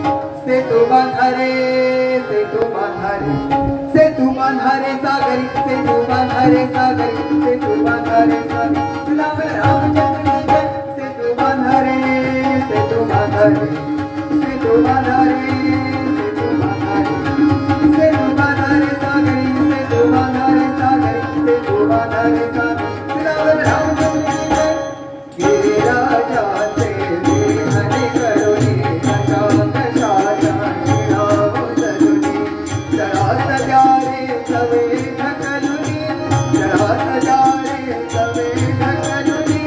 सेतु बंधारे सेतु बंधारे सेतु बंधारे सागरी सेतु बंधारे सागरी सेतु बंधारे सागरी राम रामचंद्र की जय सेतु बंधारे सेतु बंधारे सेतु बंधारे सेतु बंधारे सेतु बंधारे सागरी सेतु बंधारे सागरी सेतु बंधारे सागरी राम रामचंद्र की जय गिरिराजा से हरे करुणे अचानक शासन राम सरुणी जरा सजारे सवे ढकलुनी जरा सजारे सवे ढकलुनी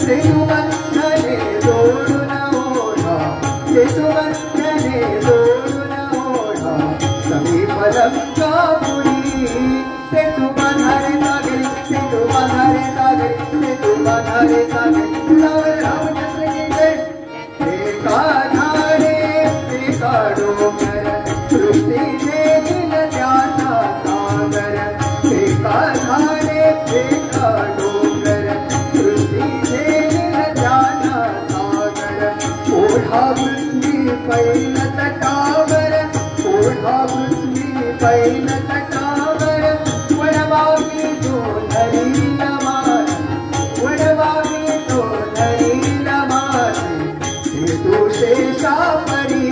सेतु बंधने जोडू न ओढा सेतु बंधने जोडू न ओढा समीप लंकापुरी सेतु बंधारे सागरी सेतु बंधारे सागरी सेतु बंधारे सागरी राम रामचंद्र की जय एका झाडे एका डोंगर सृष्टीने नद्यांचा सागर एका झाडे एका डोंगर सृष्टीने नद्यांचा सागर ओढा पृथ्वी पैल तटावर ओढा पृथ्वी पैल तटावर वडवावी तो धरील मार वडवावी तो धरील मार सेतु शेषावरी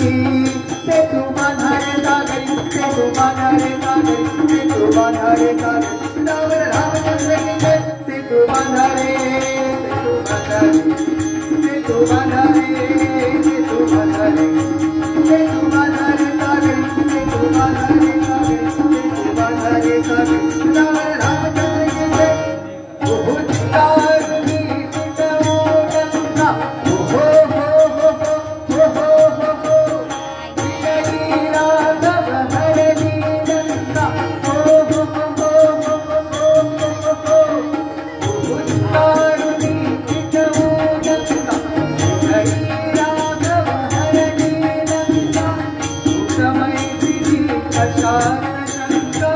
सेतु बंधारे सागरी सेतु बंधारे सागरी सेतु बंधारे सागरी राम रामचंद्र की जय सेतु बंधारे सेतु बंधारे सेतु बंधारे सेतु बंधारे सेतु बंधारे सागरी सेतु बंधारे सागरी सेतु बंधारे सागरी राम रामचंद्र की जय उद्धारणी पितरो गंगा हो हो हो हो हो हो हो विजयी राघव हरणी गंगा हो हो हो हो हो हो उद्धारणी पितरो गंगा विजयी राघव हरणी गंगा समय विधि अशांत शंका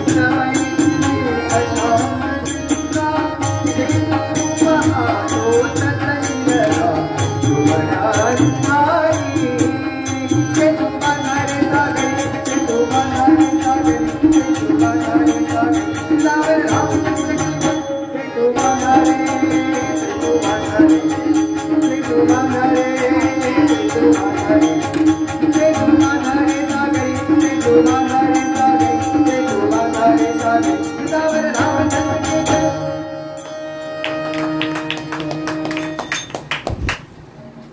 समय विधि अशांत शंका महादोष तंगरा सुमना